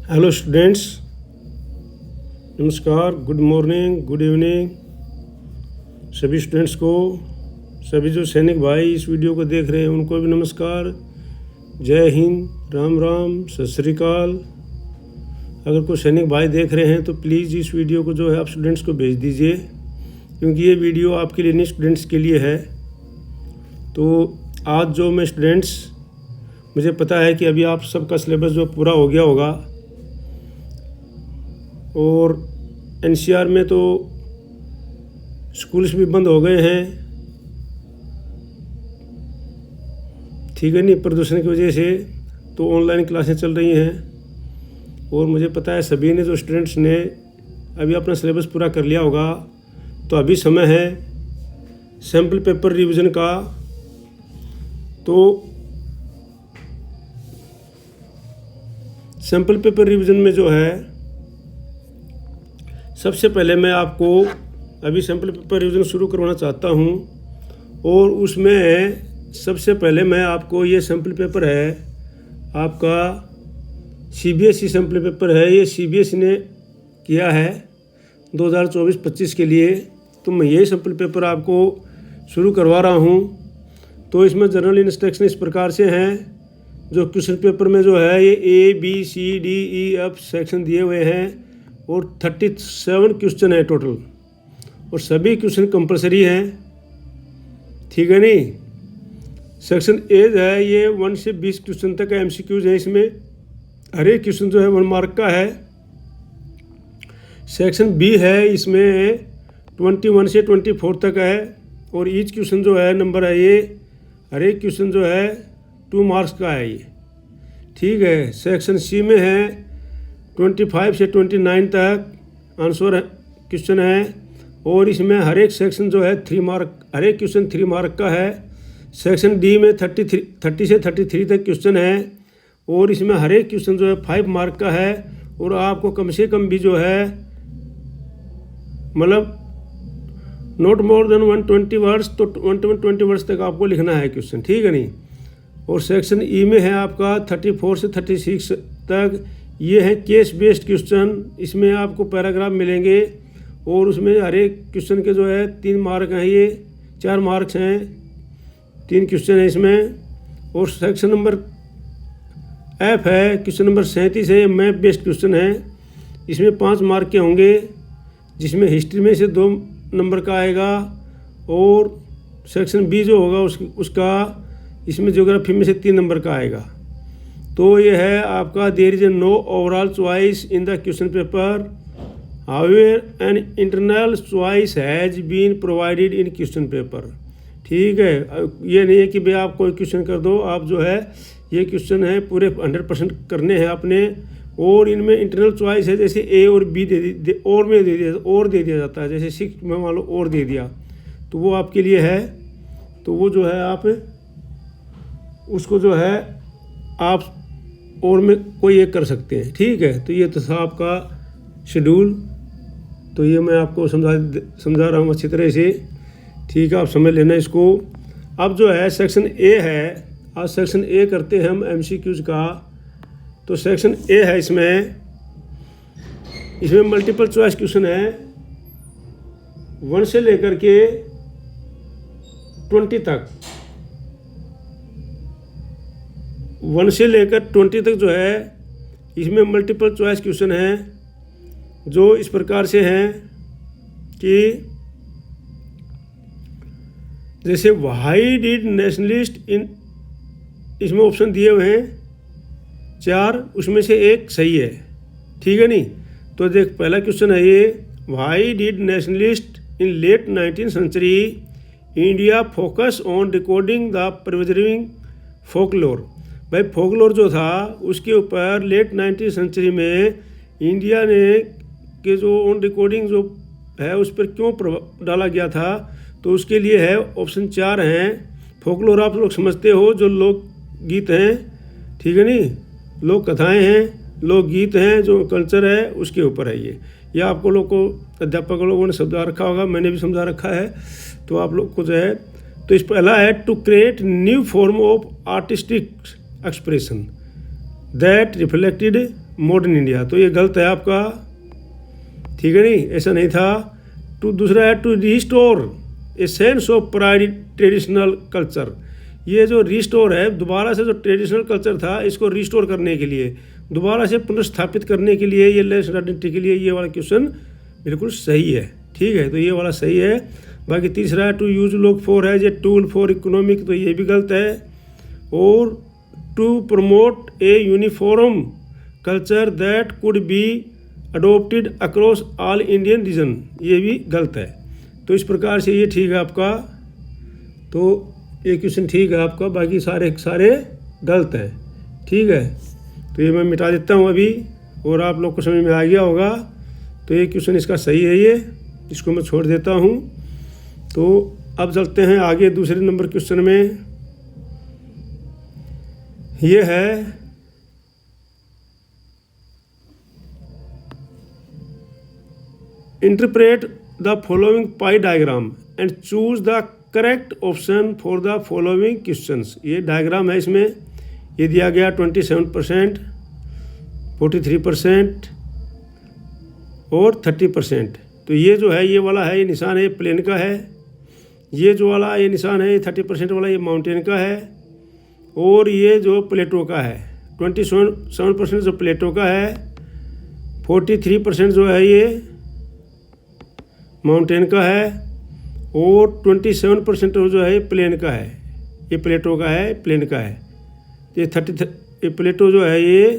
Hello students, नमस्कार, good morning, good evening सभी students को। सभी जो सैनिक भाई इस वीडियो को देख रहे हैं उनको भी नमस्कार, जय हिंद, राम राम, सत श्री अकाल। अगर कोई सैनिक भाई देख रहे हैं तो प्लीज़ इस वीडियो को जो है आप स्टूडेंट्स को भेज दीजिए, क्योंकि ये वीडियो आपके लिए नहीं स्टूडेंट्स के लिए है। तो आज जो मैं स्टूडेंट्स, मुझे पता है कि अभी आप सबका सिलेबस जो पूरा हो गया होगा और एनसीआर में तो स्कूल्स भी बंद हो गए हैं, ठीक है नहीं, प्रदूषण की वजह से। तो ऑनलाइन क्लासें चल रही हैं और मुझे पता है सभी ने, जो स्टूडेंट्स ने अभी अपना सिलेबस पूरा कर लिया होगा, तो अभी समय है सैम्पल पेपर रिवीजन का। तो सैम्पल पेपर रिवीजन में जो है, सबसे पहले मैं आपको अभी सैम्पल पेपर रिवीजन शुरू करवाना चाहता हूं। और उसमें सबसे पहले मैं आपको, ये सैम्पल पेपर है आपका सीबीएसई सैम्पल पेपर है, ये सीबीएसई ने किया है 2024-25 के लिए। तो मैं यही सैम्पल पेपर आपको शुरू करवा रहा हूं। तो इसमें जनरल इंस्ट्रक्शन इस प्रकार से हैं, जो क्वेश्चन पेपर में जो है ये ABCDEF सेक्शन दिए हुए हैं और 37 क्वेश्चन है टोटल, और सभी क्वेश्चन कंपलसरी हैं, ठीक है नहीं। सेक्शन ए है, ये 1 से 20 क्वेश्चन तक MCQs है। इसमें हर एक क्वेश्चन जो है 1 मार्क का है। सेक्शन बी है, इसमें 21 से 24 तक है, और ईच क्वेश्चन जो है नंबर है, ये हर एक क्वेश्चन जो है 2 मार्क्स का है ये, ठीक है। सेक्शन सी में है 25 से 29 तक आंसर क्वेश्चन है, और इसमें हर एक सेक्शन जो है 3 मार्क, हर एक क्वेश्चन 3 मार्क का है। सेक्शन डी में 30 से 33 तक क्वेश्चन है, और इसमें हर एक क्वेश्चन जो है 5 मार्क का है। और आपको कम से कम भी जो है, मतलब नॉट मोर देन 120 वर्ड्स, तो 120 वर्ड्स तक आपको लिखना है क्वेश्चन, ठीक है नहीं। और सेक्शन ई में है आपका 34 से 36 तक, ये है केस बेस्ड क्वेश्चन। इसमें आपको पैराग्राफ मिलेंगे, और उसमें हर एक क्वेश्चन के जो है 3 मार्क हैं, ये 4 मार्क्स हैं, 3 क्वेश्चन है इसमें। और सेक्शन नंबर एफ है, क्वेश्चन नंबर 37 है, ये मैप बेस्ड क्वेश्चन है। इसमें 5 मार्क के होंगे, जिसमें हिस्ट्री में से 2 नंबर का आएगा, और सेक्शन बी जो होगा उसका इसमें ज्योग्राफी में से 3 नंबर का आएगा। तो ये है आपका, there is no overall choice in the question paper, however an internal choice has been provided in question paper, ठीक है। ये नहीं है कि भाई आप कोई क्वेश्चन कर दो, आप जो है ये क्वेश्चन है पूरे 100% करने हैं अपने। और इनमें इंटरनल चॉइस है, जैसे ए और बी और में दे दिया जाता है, जैसे 6 में मान लो और दे दिया, तो वो आपके लिए है। तो वो जो है आप उसको जो है आप और में कोई एक कर सकते हैं, ठीक है। तो ये तो था आपका शेड्यूल। तो ये मैं आपको समझा रहा हूँ अच्छी तरह से, ठीक है, आप समझ लेना इसको। अब जो है सेक्शन ए है, आज सेक्शन ए करते हैं हम MCQs का। तो सेक्शन ए है, इसमें मल्टीपल चॉइस क्वेश्चन है 1 से लेकर के 20 तक, 1 से लेकर 20 तक जो है इसमें मल्टीपल चॉइस क्वेश्चन हैं, जो इस प्रकार से हैं कि जैसे व्हाई डिड नेशनलिस्ट इन, इसमें ऑप्शन दिए हुए हैं 4, उसमें से एक सही है, ठीक है नहीं। तो देख, पहला क्वेश्चन है ये, why did nationalist in late 19th century India focus on recording the preserving folklore. भाई फोकलोर जो था उसके ऊपर लेट 19th सेंचुरी में इंडिया ने के जो ऑन रिकॉर्डिंग जो है उस पर क्यों प्रभाव डाला गया था, तो उसके लिए है ऑप्शन 4 हैं। फोकलोर आप लोग समझते हो, जो लोक गीत हैं, ठीक है नहीं, लोक कथाएं हैं, लोक गीत हैं, जो कल्चर है उसके ऊपर है ये आपको लोग को अध्यापक लोगों ने समझा रखा होगा, मैंने भी समझा रखा है। तो आप लोग को जो है, तो इस पहला है to create new form of artistic expression that reflected modern India, तो ये गलत है आपका, ठीक है नहीं, ऐसा नहीं था। दूसरा है to restore a sense of pride traditional culture, ये जो रिस्टोर है दोबारा से जो ट्रेडिशनल कल्चर था इसको रिस्टोर करने के लिए, दोबारा से पुनर्स्थापित करने के लिए, ये लेस आइडेंटिटी के लिए ये वाला क्वेश्चन बिल्कुल सही है, ठीक है, तो ये वाला सही है। बाकी तीसरा है to use lore for as a tool for economic, तो ये भी गलत है। और to promote a uniform culture that could be adopted across all Indian region, ये भी गलत है। तो इस प्रकार से ये ठीक है आपका, तो ये क्वेश्चन ठीक है आपका, बाकी सारे गलत हैं, ठीक है। तो ये मैं मिटा देता हूँ अभी, और आप लोग को समझ में आ गया होगा। तो ये क्वेश्चन इसका सही है, ये इसको मैं छोड़ देता हूँ। तो अब चलते हैं आगे दूसरे नंबर क्वेश्चन में। ये है interpret the following pi diagram and choose the correct option for the following questions. ये डायग्राम है, इसमें ये दिया गया 27%, 43% और 30%। तो ये जो है ये वाला है, ये निशान है, ये प्लेन का है। ये जो वाला ये निशान है, ये 30% वाला, ये माउंटेन का है। और ये जो प्लेटो का है, 27% जो प्लेटो का है, 43% जो है ये माउंटेन का है, और 27% जो है प्लेन का है, ये प्लेटो का है, प्लेन का है। ये 30 ये प्लेटो जो है ये,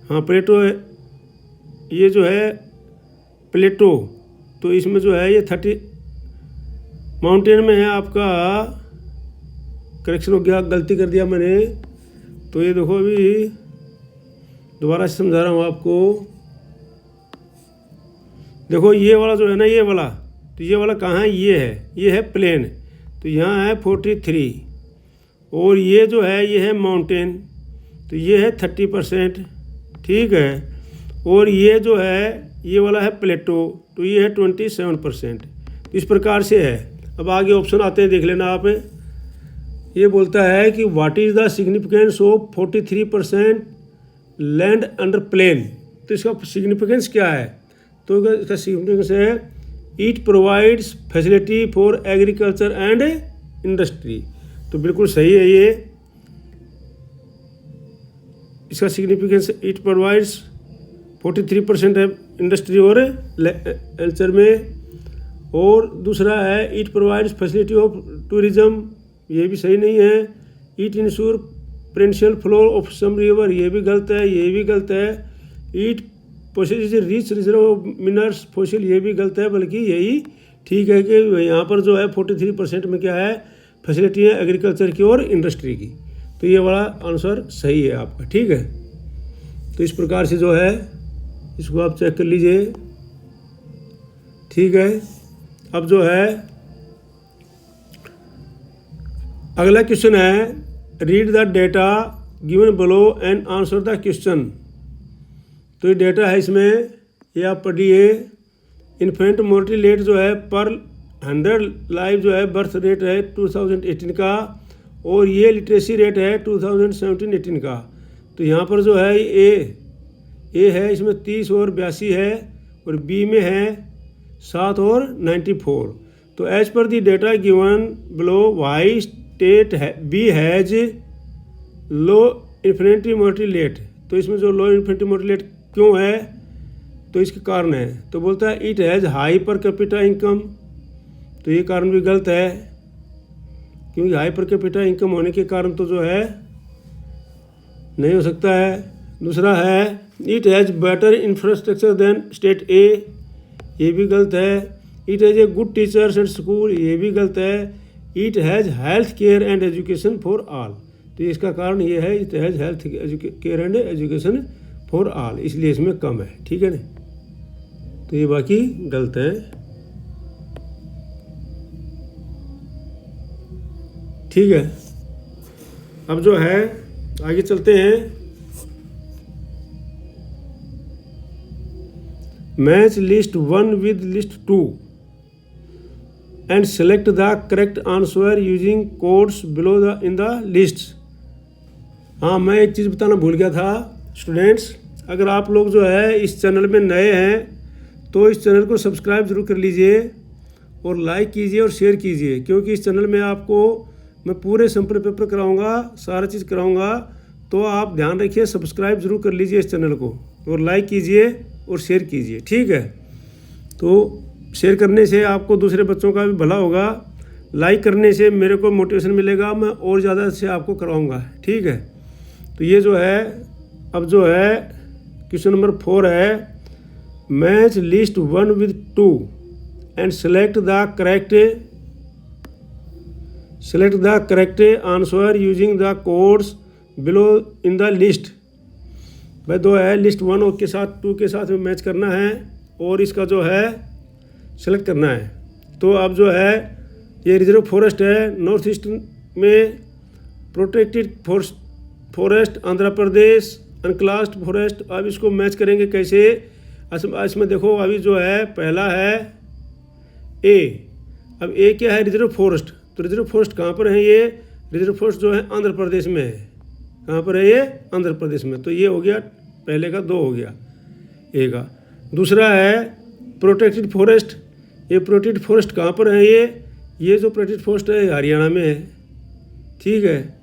हाँ प्लेटो है, ये जो है प्लेटो, तो इसमें जो है ये 30 माउंटेन में है आपका, करेक्शन हो गया, गलती कर दिया मैंने। तो ये देखो अभी दोबारा से समझा रहा हूँ आपको। देखो ये वाला जो है ना, ये वाला, तो ये वाला कहाँ है, ये है प्लेन, तो यहाँ है 43, और ये जो है ये है माउंटेन, तो ये है 30%, ठीक है। और ये जो है ये वाला है प्लेटो, तो ये है 27%। तो इस प्रकार से है। अब आगे ऑप्शन आते हैं, देख लेना आप। ये बोलता है कि what is the significance of 43% land under plain, तो इसका सिग्निफिकेंस क्या है? तो इसका सिग्निफिकेंस है it provides facility for agriculture and industry, तो बिल्कुल सही है ये। इसका सिग्निफिकेंस इट प्रोवाइड्स 43% है इंडस्ट्री और एग्रीकल्चर में। और दूसरा है it provides facility of tourism, ये भी सही नहीं है। It insure perennial flow of some river, ये भी गलत है, ये भी गलत है। It possess rich reserve of minerals fossil, ये भी गलत है, बल्कि यही ठीक है कि यहाँ पर जो है 43% में क्या है, फैसिलिटी है एग्रीकल्चर की और इंडस्ट्री की। तो ये वाला आंसर सही है आपका, ठीक है। तो इस प्रकार से जो है इसको आप चेक कर लीजिए, ठीक है। अब जो है अगला क्वेश्चन है read the data given below and answer the question. तो ये डेटा है, इसमें ये आप पढ़िए। इन्फेंट मोर्टलिटी रेट जो है पर 100 लाइफ जो है बर्थ रेट है 2018 का, और ये लिटरेसी रेट है 2017-18 का। तो यहाँ पर जो है ए है, इसमें 30 और 82 है, और बी में है 7 और 94। तो as per the data given below why state है B has low infant mortality rate. तो इसमें जो लो इन्फेंट्री मोर्टलिटी रेट क्यों है, तो इसके कारण है। तो बोलता है it has high per capita income, तो ये कारण भी गलत है, क्योंकि हाई पर कैपिटा इनकम होने के कारण तो जो है नहीं हो सकता है। दूसरा है it has better infrastructure than state A, ये भी गलत है। It has a good teachers and school, ये भी गलत है। It has health care and education for all, तो इसका कारण ये है it has health care and education for all, इसलिए इसमें कम है, ठीक है ना। तो ये बाकी गलत है, ठीक है। अब जो है आगे चलते हैं। Match list 1 with list 2 and select the correct answer using codes below the in the list. हाँ, मैं एक चीज़ बताना भूल गया था स्टूडेंट्स, अगर आप लोग जो है इस चैनल में नए हैं तो इस चैनल को सब्सक्राइब ज़रूर कर लीजिए और लाइक कीजिए और शेयर कीजिए, क्योंकि इस चैनल में आपको मैं पूरे सैंपल पेपर कराऊंगा, सारा चीज़ कराऊंगा। तो आप ध्यान रखिए, सब्सक्राइब ज़रूर कर लीजिए इस चैनल को और लाइक कीजिए और शेयर कीजिए, ठीक है। तो शेयर करने से आपको दूसरे बच्चों का भी भला होगा, लाइक करने से मेरे को मोटिवेशन मिलेगा, मैं और ज़्यादा से आपको कराऊंगा, ठीक है। तो ये जो है अब जो है क्वेश्चन नंबर 4 है, match list 1 with 2 and select the correct answer using the codes below in the list। भाई दो है, लिस्ट 1 के साथ 2 के साथ में मैच करना है और इसका जो है सेलेक्ट करना है। तो अब जो है ये रिजर्व फॉरेस्ट है नॉर्थ ईस्ट में, protected forest Andhra Pradesh, अनक्लास्ड forest. अब इसको मैच करेंगे कैसे, इसमें देखो अभी जो है पहला है ए। अब ए क्या है, रिजर्व फॉरेस्ट। तो रिजर्व फॉरेस्ट कहाँ पर है, ये रिजर्व फॉरेस्ट जो है आंध्र प्रदेश में है। कहाँ पर है ये, आंध्र प्रदेश में। तो ये हो गया पहले का 2 हो गया ए का। दूसरा है प्रोटेक्टेड फॉरेस्ट। ये प्रोटेक्टेड फॉरेस्ट कहाँ पर है, ये जो प्रोटेक्टेड फॉरेस्ट है हरियाणा में है, ठीक है।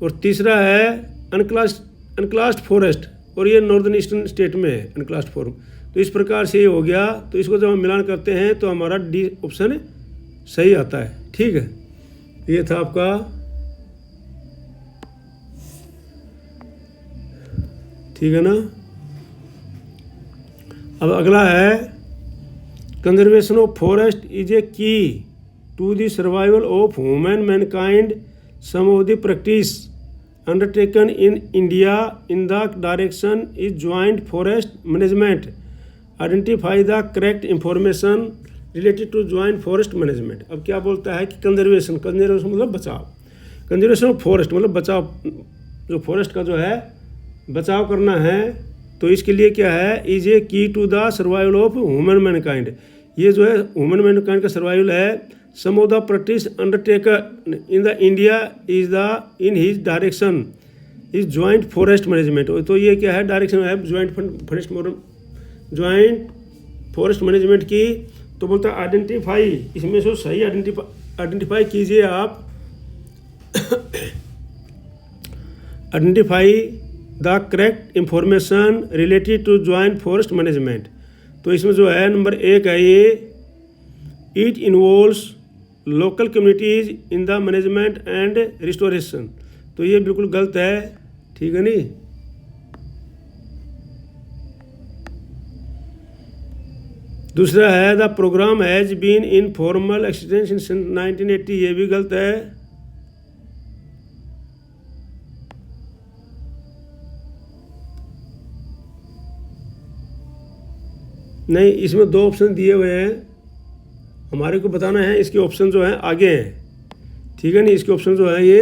और तीसरा है अनक्लास्ड फॉरेस्ट, और ये नॉर्दर्न ईस्टर्न स्टेट में है अनक्लास्ड फॉरेस्ट। तो इस प्रकार से ये हो गया। तो इसको जब हम मिलान करते हैं तो हमारा डी ऑप्शन सही आता है, ठीक है। ये था आपका ठीक है ना। अब अगला है, conservation of forest is a key to the survival of human mankind. Some of the practice undertaken in India in the direction is joint forest management। Identify the correct information related to joint forest management। अब क्या बोलता है कि conservation मतलब बचाव, conservation of forest मतलब बचाव, जो फॉरेस्ट का जो है बचाव करना है। तो इसके लिए क्या है, is a key to the survival of human mankind. ये जो है ह्यूमन मैनकाइंड का सर्वाइवल है। Some of the practice undertaken in the India is the in his direction is joint forest management। तो ये क्या है, डायरेक्शन है joint forest management की। तो बोलता है आइडेंटिफाई, इसमें से सही आइडेंटिफाई कीजिए आप। Identify the correct information related to joint forest management। तो इसमें जो है नंबर 1 है ये, it involves local communities in the management and restoration. तो ये बिल्कुल गलत है, ठीक है नहीं। दूसरा है the programme has been in formal existence in 1980। ये भी गलत है। नहीं, इसमें 2 ऑप्शन दिए हुए हैं, हमारे को बताना है इसके ऑप्शन जो है आगे हैं, ठीक है नहीं। इसके ऑप्शन जो है ये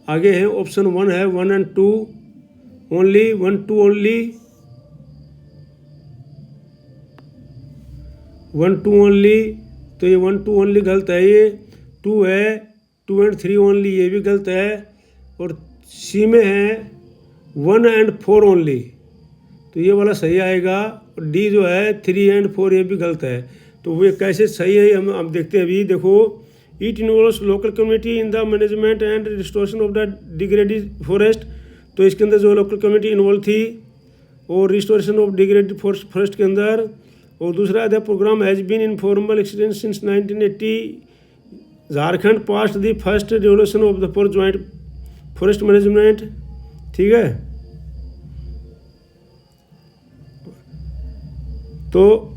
आगे हैं। ऑप्शन 1 है 1 and 2 ओनली, 1 2 ओनली, 1 2 ओनली। तो ये 1 2 ओनली गलत है। ये 2 है 2 and 3 ओनली, ये भी गलत है। और सी में है 1 and 4 ओनली, तो ये वाला सही आएगा। और डी जो है 3 and 4, ये भी गलत है। तो वो कैसे सही है हम देखते हैं अभी। देखो, it involves local community in the management and restoration of the degraded forest. तो इसके अंदर जो लोकल कम्युनिटी इन्वॉल्व थी और रिस्टोरेशन ऑफ डिग्रेडेड फॉरेस्ट के अंदर। और दूसरा the program has been in formal existence since 1980। Jharkhand passed the first revolution of the for joint forest management, ठीक है। तो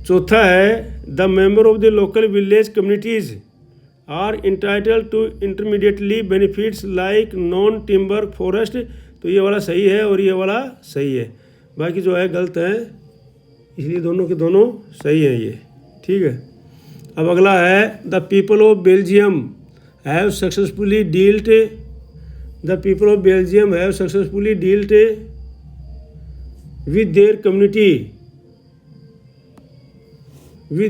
चौथा है the member of the local village communities are entitled to intermediately benefits like non timber forest. तो ये वाला सही है और ये वाला सही है, बाकी जो है गलत है, इसलिए दोनों के दोनों सही हैं ये, ठीक है। अब अगला है the people of Belgium have successfully dealt the people of Belgium have successfully dealt with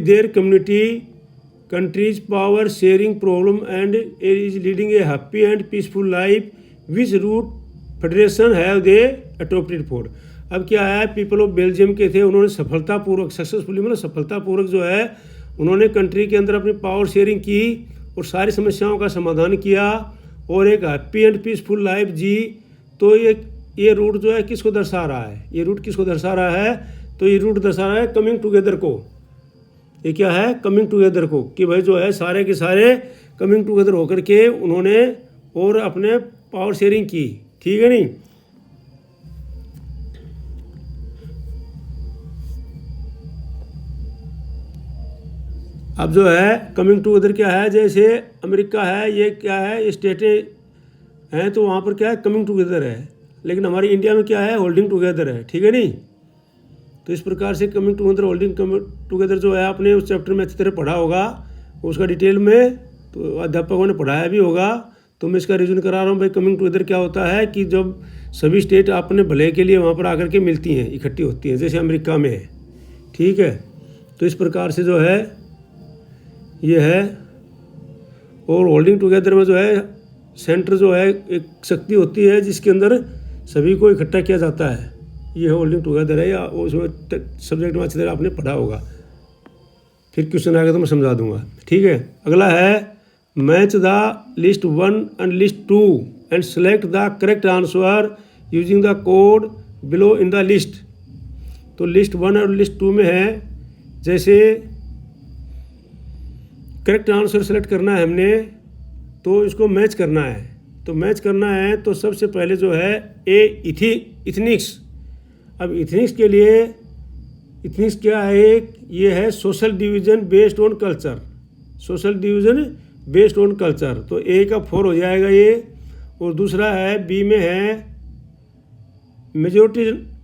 their community countries power sharing problem and is leading a happy and peaceful life which root federation have they adopted for. अब क्या है, people of Belgium के थे, उन्होंने सफलतापूर्वक, successfully मतलब सफलतापूर्वक जो है उन्होंने कंट्री के अंदर अपनी पावर शेयरिंग की और सारी समस्याओं का समाधान किया और एक हैप्पी एंड पीसफुल लाइफ जी। तो ये रूट जो है किसको दर्शा रहा है, ये रूट किसको दर्शा रहा है, तो ये रूट दर्शा रहा है कमिंग टुगेदर को। ये क्या है, कमिंग टुगेदर को, कि भाई जो है सारे के सारे कमिंग टुगेदर होकर के उन्होंने और अपने पावर शेयरिंग की, ठीक है नहीं। अब जो है कमिंग टुगेदर क्या है, जैसे अमेरिका है, ये क्या है, स्टेटें हैं, तो वहाँ पर क्या है, कमिंग टुगेदर है, लेकिन हमारी इंडिया में क्या है, होल्डिंग टुगेदर है, ठीक है नहीं। तो इस प्रकार से कमिंग टुगेदर, होल्डिंग टुगेदर जो है आपने उस चैप्टर में अच्छी तरह पढ़ा होगा, उसका डिटेल में तो अध्यापकों ने पढ़ाया भी होगा। तो मैं इसका रिवीजन करा रहा हूँ भाई। कमिंग टुगेदर क्या होता है कि जब सभी स्टेट अपने भले के लिए वहाँ पर आकर के मिलती हैं, इकट्ठी होती हैं, जैसे अमेरिका में है, ठीक है। तो इस प्रकार से जो है ये है। और होल्डिंग टुगेदर में जो है सेंटर जो है एक शक्ति होती है जिसके अंदर सभी को इकट्ठा किया जाता है, ये होल्डिंग टुगेदर है, या उसमें सब्जेक्ट में अच्छी तरह आपने पढ़ा होगा। फिर क्वेश्चन आएगा तो मैं समझा दूंगा, ठीक है। अगला है match the list 1 and list 2 and select the correct answer using the code below in the list. तो लिस्ट 1 और लिस्ट 2 में है, जैसे करेक्ट आंसर सेलेक्ट करना है हमने, तो इसको मैच करना है। तो मैच करना है तो सबसे पहले जो है इथनिक्स। अब इथनिक्स के लिए, इथनिक्स क्या है, ये है social division based on culture, social division based on culture. तो ए का 4 हो जाएगा ये। और दूसरा है बी में है मेजोरिटीनिज्म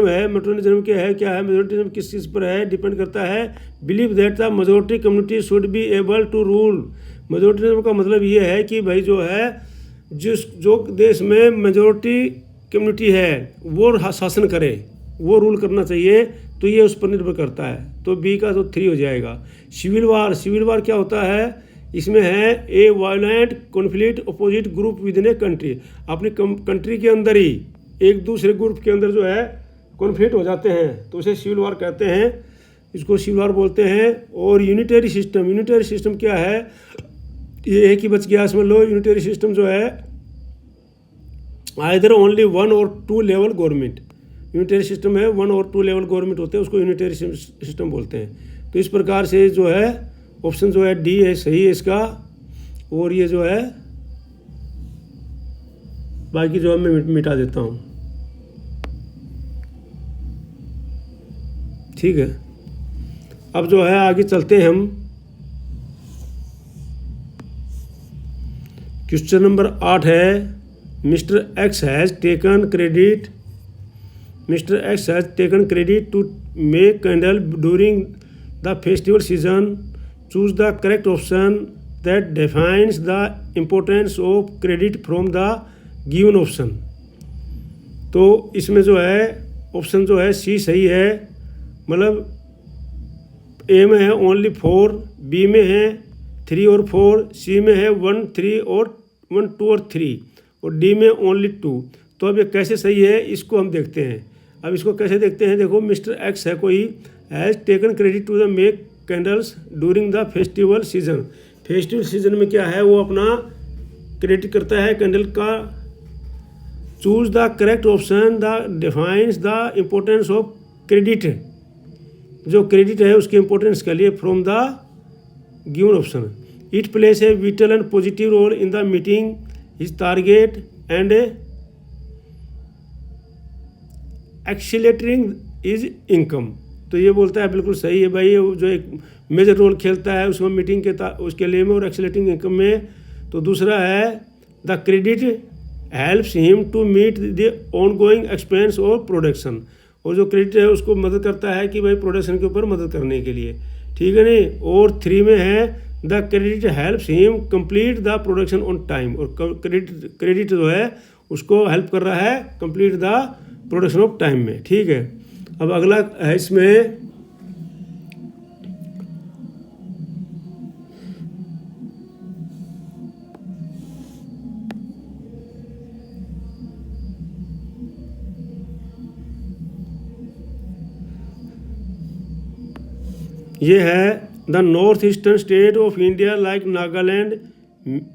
है। मेजोरिटीनिज्म क्या है, मेजोरिटीनिज्म किस चीज़ पर है, डिपेंड करता है, believe that the majority community should be able to rule. Majoritarianism का मतलब ये है कि भाई जो है जो देश में मेजोरिटी कम्युनिटी है वो शासन करे, वो रूल करना चाहिए, तो ये उस पर निर्भर करता है। तो बी का तो 3 हो जाएगा। सिविल वार क्या होता है, इसमें है ए violent conflict opposite group with in a country. अपनी कंट्री के अंदर ही एक दूसरे ग्रुप के अंदर जो है कॉन्फ्लिक्ट हो जाते हैं, तो उसे सिविल वार कहते हैं, इसको सिविल वार बोलते हैं। और यूनिटरी सिस्टम क्या है, ये एक ही बच गया इसमें लो। यूनिटरी सिस्टम जो है आइदर ओनली 1 और 2 लेवल गवर्नमेंट, यूनिटरी सिस्टम है 1 और 2 लेवल गवर्नमेंट होते हैं, उसको यूनिटरी सिस्टम बोलते हैं। तो इस प्रकार से जो है ऑप्शन जो है डी है, सही है इसका। और ये जो है बाकी जो है मैं मिटा देता हूँ, ठीक है। अब जो है आगे चलते हैं हम। क्वेश्चन नंबर 8 है, mister X has taken credit to make candle during the festival season. Choose the correct option that defines the importance of credit from the given option. तो इसमें जो है ऑप्शन जो है सी सही है, मतलब ए में है ओनली 4, बी में है 3 और 4, सी में है 1, 3 और 1, 2 और 3, और डी में ओनली 2। तो अब ये कैसे सही है इसको हम देखते हैं। अब इसको कैसे देखते हैं, देखो मिस्टर एक्स है कोई, has taken credit to the make candles during the festival season. Festival season में क्या है, वो अपना क्रेडिट करता है कैंडल का। Choose the correct option the defines the importance of credit, जो क्रेडिट है उसके इम्पोर्टेंस के लिए from the given option. It plays a vital and positive role in the meeting his target and accelerating is income. तो ये बोलता है बिल्कुल सही है भाई, ये जो एक मेजर रोल खेलता है उसमें मीटिंग के उसके लिए में और एक्सीलरेटिंग इनकम में। तो दूसरा है the credit helps him to meet the ongoing expense और प्रोडक्शन, और जो क्रेडिट है उसको मदद करता है कि भाई प्रोडक्शन के ऊपर मदद करने के लिए, ठीक है नहीं। और 3 में है the credit helps him complete the production on time, और क्रेडिट जो है उसको हेल्प कर रहा है complete the production of time में, ठीक है। अब अगला है इसमें ये है the north eastern state of India like Nagaland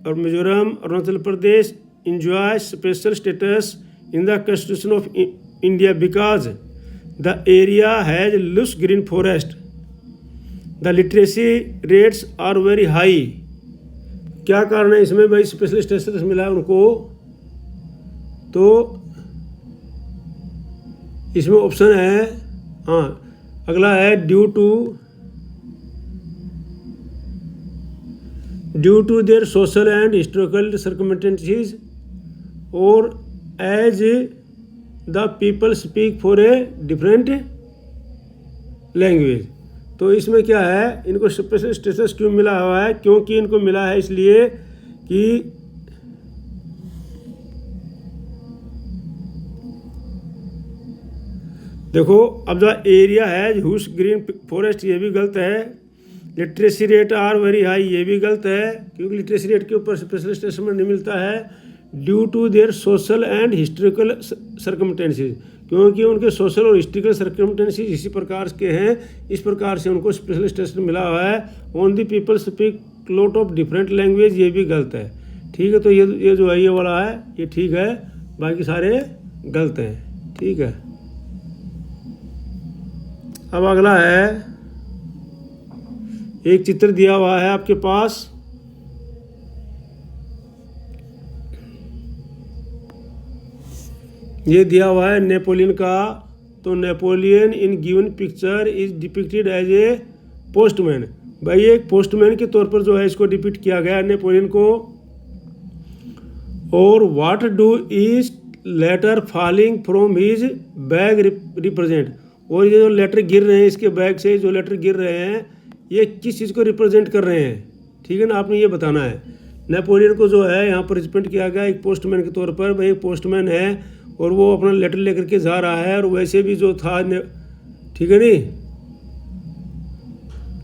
और Mizoram, Arunachal Pradesh enjoy special status in the constitution of India because the area has lush green forest. The literacy rates are very high. क्या कारण है इसमें भाई स्पेशल स्टेटस मिला है उनको? तो इसमें ऑप्शन है, हाँ अगला है due to their social and historical circumstances और as the people speak for a different language. तो इसमें क्या है, इनको स्पेशल स्टेटस क्यों मिला हुआ है? क्योंकि इनको मिला है इसलिए कि देखो अब जो एरिया है ह्यूज ग्रीन फॉरेस्ट, ये भी गलत है। Literacy rate are very high, ये भी गलत है क्योंकि लिटरेसी रेट के ऊपर स्पेशल स्टेटस नहीं मिलता है। Due to their social and historical circumstances, क्योंकि उनके सोशल और हिस्टोरिकल सर्कमस्टेंसेस इसी प्रकार के हैं, इस प्रकार से उनको स्पेशल स्टेटस मिला हुआ है। On the people speak lot of different language, ये भी गलत है। ठीक है, तो ये जो है ये वाला है ये ठीक है, बाकी सारे गलत हैं। ठीक है, अब अगला है, एक चित्र दिया हुआ है आपके पास, ये दिया हुआ है नेपोलियन का। तो Napoleon in given picture is depicted as a postman. भाई एक पोस्टमैन के तौर पर जो है इसको डिपिक्ट किया गया नेपोलियन को। और what do is letter falling from his bag represent, और ये जो लेटर गिर रहे हैं इसके बैग से जो लेटर गिर रहे हैं ये किस चीज़ को रिप्रेजेंट कर रहे हैं? ठीक है ना, आपने ये बताना है। नेपोलियन को जो है यहाँ पर रिप्रेजेंट किया गया एक पोस्टमैन के तौर पर। भाई एक पोस्टमैन है और वो अपना लेटर लेकर के जा रहा है, और वैसे भी जो था ठीक है नहीं,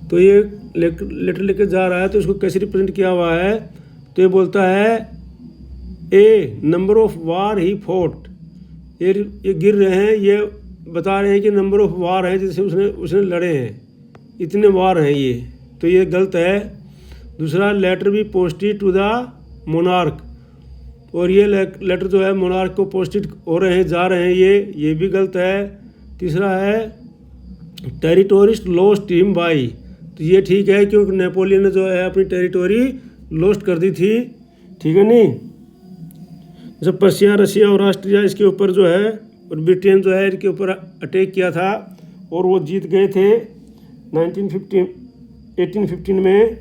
तो ये लेटर लेकर जा रहा है, तो इसको कैसे रिप्रेजेंट किया हुआ है? तो ये बोलता है ए नंबर ऑफ वार ही फोर्ट, ये गिर रहे हैं, ये बता रहे हैं कि नंबर ऑफ वार हैं जैसे उसने लड़े हैं, इतने वार हैं ये, तो ये गलत है। दूसरा, लेटर भी पोस्टेड टू द मोनार्क, और ये लेटर जो है मोनार्क को पोस्टेड हो रहे हैं, जा रहे हैं, ये भी गलत है। तीसरा है टेरिटोरिस्ट लॉस्ट हिम बाई, तो ये ठीक है क्योंकि नेपोलियन ने जो है अपनी टेरिटोरी लॉस्ट कर दी थी। ठीक है नहीं, जब पर्शिया, रशिया और ऑस्ट्रिया इसके ऊपर जो है और ब्रिटेन जो है इनके ऊपर अटैक किया था और वो जीत गए थे 1815 में।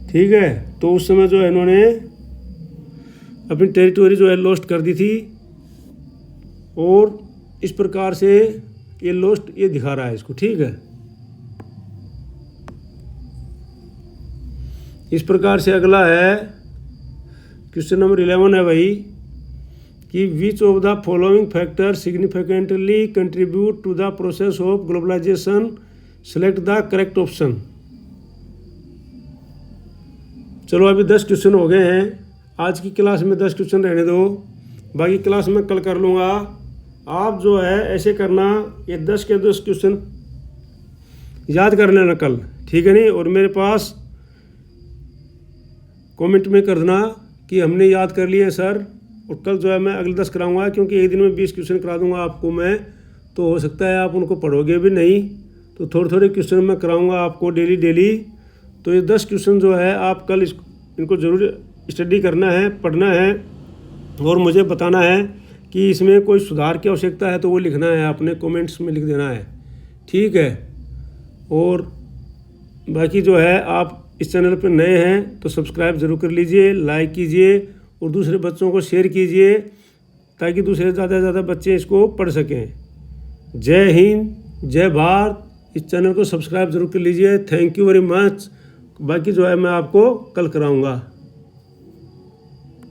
ठीक है, तो उस समय जो है इन्होंने अपनी टेरिटोरी जो है लॉस्ट कर दी थी, और इस प्रकार से ये लॉस्ट ये दिखा रहा है इसको। ठीक है, इस प्रकार से अगला है क्वेश्चन नंबर 11 है भाई कि which of the following factor significantly contribute to the process of globalisation, select the correct option. चलो अभी 10 क्वेश्चन हो गए हैं, आज की क्लास में 10 क्वेश्चन रहने दो, बाकी क्लास में कल कर लूँगा। आप जो है ऐसे करना, ये 10 के 10 क्वेश्चन याद कर लेना कल, ठीक है नहीं, और मेरे पास कमेंट में कर देना कि हमने याद कर लिए सर, और कल जो है मैं अगले 10 कराऊंगा, क्योंकि एक दिन में 20 क्वेश्चन करा दूंगा आपको मैं, तो हो सकता है आप उनको पढ़ोगे भी नहीं, तो थोड़े थोड़े क्वेश्चन मैं कराऊंगा आपको डेली। तो ये 10 क्वेश्चन जो है आप कल इनको ज़रूर स्टडी करना है, पढ़ना है, और मुझे बताना है कि इसमें कोई सुधार की आवश्यकता है तो वो लिखना है, आपने कमेंट्स में लिख देना है। ठीक है, और बाकी जो है आप इस चैनल पर नए हैं तो सब्सक्राइब ज़रूर कर लीजिए, लाइक कीजिए और दूसरे बच्चों को शेयर कीजिए ताकि दूसरे ज़्यादा से ज़्यादा बच्चे इसको पढ़ सकें। जय हिंद, जय भारत। इस चैनल को सब्सक्राइब ज़रूर कर लीजिए। Thank you very much. बाकी जो है मैं आपको कल कराऊंगा।